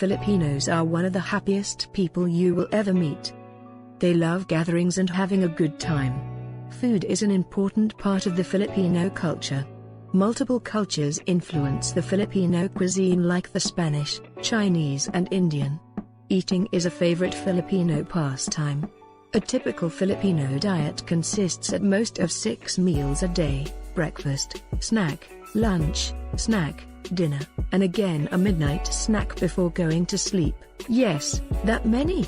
Filipinos are one of the happiest people you will ever meet. They love gatherings and having a good time. Food is an important part of the Filipino culture. Multiple cultures influence the Filipino cuisine like the Spanish, Chinese and Indian. Eating is a favorite Filipino pastime. A typical Filipino diet consists at most of 6 meals a day: breakfast, snack, lunch, snack, dinner, and again a midnight snack before going to sleep. Yes, that many!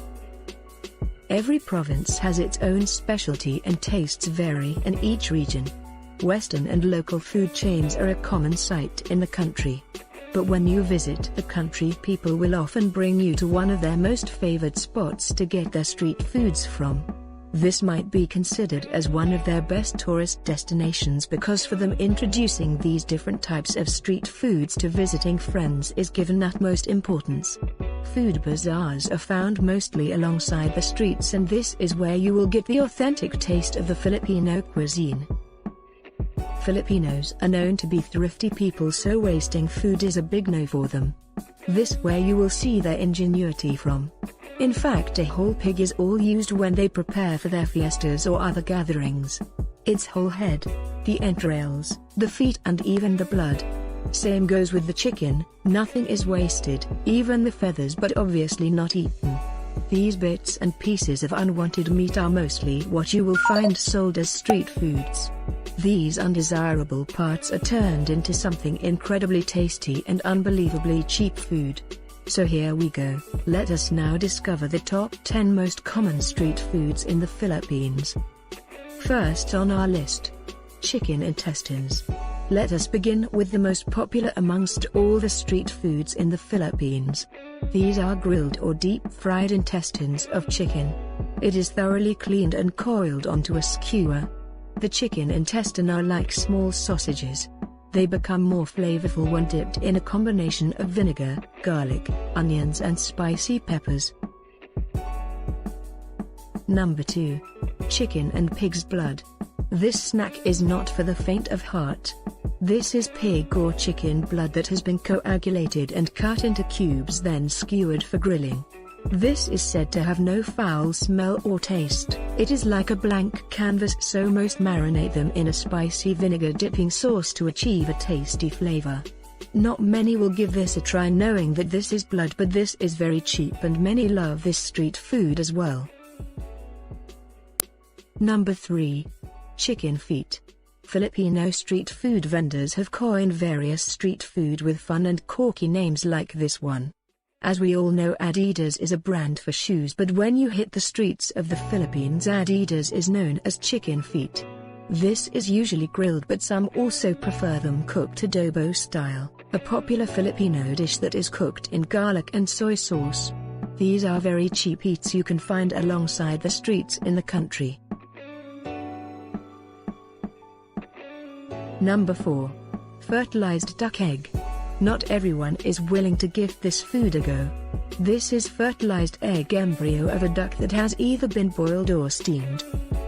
Every province has its own specialty and tastes vary in each region. Western and local food chains are a common sight in the country. But when you visit the country, people will often bring you to one of their most favored spots to get their street foods from. This might be considered as one of their best tourist destinations because for them introducing these different types of street foods to visiting friends is given utmost importance. Food bazaars are found mostly alongside the streets, and this is where you will get the authentic taste of the Filipino cuisine. Filipinos are known to be thrifty people, so wasting food is a big no for them. This where you will see their ingenuity from. In fact, a whole pig is all used when they prepare for their fiestas or other gatherings. Its whole head, the entrails, the feet and even the blood. Same goes with the chicken, nothing is wasted, even the feathers, but obviously not eaten. These bits and pieces of unwanted meat are mostly what you will find sold as street foods. These undesirable parts are turned into something incredibly tasty and unbelievably cheap food. So here we go, let us now discover the top 10 most common street foods in the Philippines. First on our list, chicken intestines. Let us begin with the most popular amongst all the street foods in the Philippines. These are grilled or deep-fried intestines of chicken. It is thoroughly cleaned and coiled onto a skewer. The chicken intestine are like small sausages. They become more flavorful when dipped in a combination of vinegar, garlic, onions and spicy peppers. Number 2. Chicken and pig's blood. This snack is not for the faint of heart. This is pig or chicken blood that has been coagulated and cut into cubes, then skewered for grilling. This is said to have no foul smell or taste. It is like a blank canvas, so most marinate them in a spicy vinegar dipping sauce to achieve a tasty flavor. Not many will give this a try knowing that this is blood, but this is very cheap and many love this street food as well. Number 3. Chicken feet. Filipino street food vendors have coined various street food with fun and quirky names like this one. As we all know, Adidas is a brand for shoes, but when you hit the streets of the Philippines, Adidas is known as chicken feet. This is usually grilled, but some also prefer them cooked adobo style, a popular Filipino dish that is cooked in garlic and soy sauce. These are very cheap eats you can find alongside the streets in the country. Number 4. Fertilized duck egg. Not everyone is willing to give this food a go. This is fertilized egg embryo of a duck that has either been boiled or steamed.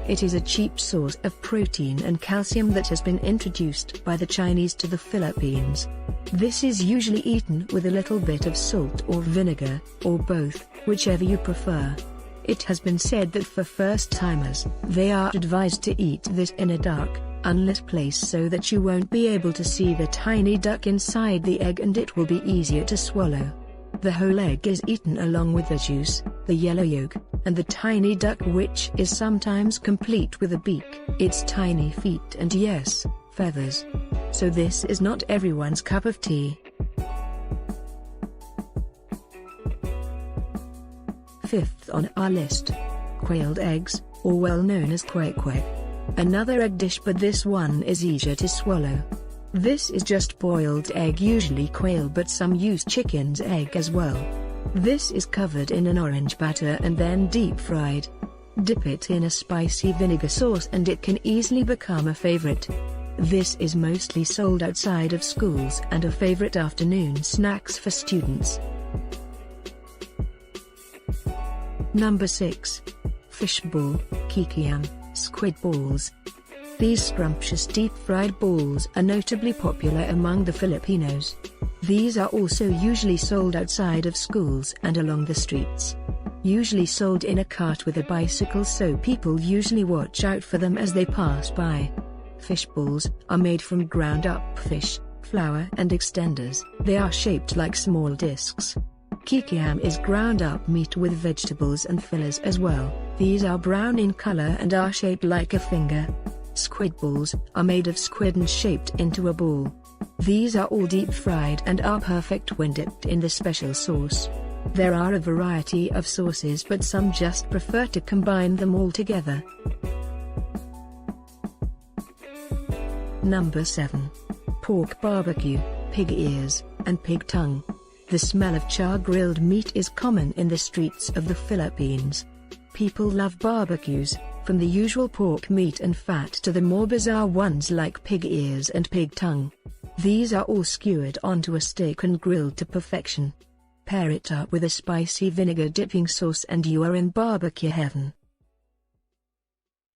It is a cheap source of protein and calcium that has been introduced by the Chinese to the Philippines. This is usually eaten with a little bit of salt or vinegar, or both, whichever you prefer. It has been said that for first-timers, they are advised to eat this in a dark, unlit place so that you won't be able to see the tiny duck inside the egg and it will be easier to swallow. The whole egg is eaten along with the juice, the yellow yolk, and the tiny duck, which is sometimes complete with a beak, its tiny feet and yes, feathers. So this is not everyone's cup of tea. Fifth on our list, quailed eggs, or well known as kwek-kwek. Another egg dish, but this one is easier to swallow. This is just boiled egg, usually quail, but some use chicken's egg as well. This is covered in an orange batter and then deep fried. Dip it in a spicy vinegar sauce and it can easily become a favorite. This is mostly sold outside of schools and a favorite afternoon snacks for students. Number 6. Fishball, kikiam, squid balls. These scrumptious deep-fried balls are notably popular among the Filipinos. These are also usually sold outside of schools and along the streets. Usually sold in a cart with a bicycle, so people usually watch out for them as they pass by. Fish balls are made from ground up fish, flour and extenders. They are shaped like small discs. Kikiam is ground up meat with vegetables and fillers as well. These are brown in color and are shaped like a finger. Squid balls are made of squid and shaped into a ball. These are all deep fried and are perfect when dipped in the special sauce. There are a variety of sauces, but some just prefer to combine them all together. Number 7. Pork barbecue, pig ears, and pig tongue. The smell of char-grilled meat is common in the streets of the Philippines. People love barbecues, from the usual pork meat and fat to the more bizarre ones like pig ears and pig tongue. These are all skewered onto a steak and grilled to perfection. Pair it up with a spicy vinegar dipping sauce and you are in barbecue heaven.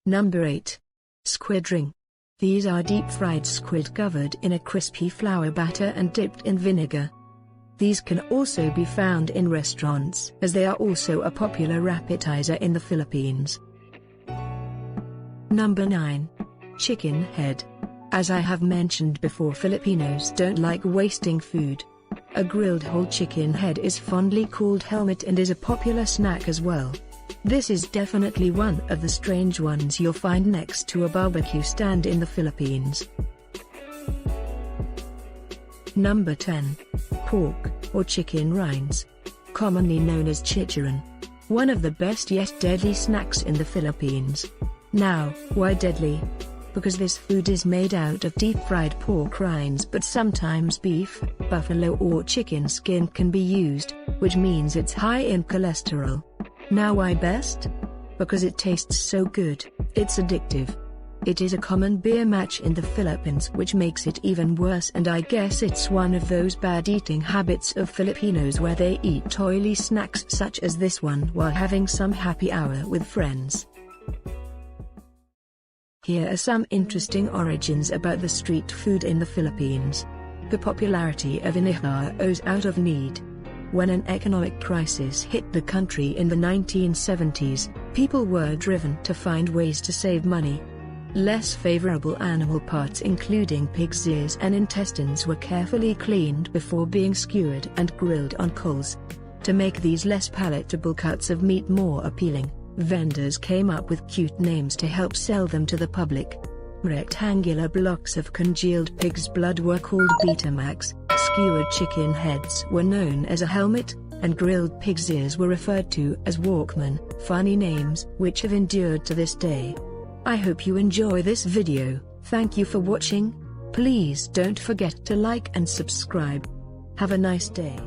Number 8. Squid ring. These are deep-fried squid covered in a crispy flour batter and dipped in vinegar. These can also be found in restaurants, as they are also a popular appetizer in the Philippines. Number 9. Chicken head. As I have mentioned before, Filipinos don't like wasting food. A grilled whole chicken head is fondly called helmet and is a popular snack as well. This is definitely one of the strange ones you'll find next to a barbecue stand in the Philippines. Number 10. Pork, or chicken rinds. Commonly known as chicharon. One of the best yet deadly snacks in the Philippines. Now, why deadly? Because this food is made out of deep-fried pork rinds, but sometimes beef, buffalo or chicken skin can be used, which means it's high in cholesterol. Now why best? Because it tastes so good, it's addictive. It is a common beer match in the Philippines, which makes it even worse, and I guess it's one of those bad eating habits of Filipinos where they eat oily snacks such as this one while having some happy hour with friends. Here are some interesting origins about the street food in the Philippines. The popularity of inihaw owes out of need. When an economic crisis hit the country in the 1970s, people were driven to find ways to save money. Less favorable animal parts including pig's ears and intestines were carefully cleaned before being skewered and grilled on coals. To make these less palatable cuts of meat more appealing, vendors came up with cute names to help sell them to the public. Rectangular blocks of congealed pig's blood were called Betamax, skewered chicken heads were known as a helmet, and grilled pig's ears were referred to as Walkman, funny names which have endured to this day. I hope you enjoy this video. Thank you for watching. Please don't forget to like and subscribe. Have a nice day.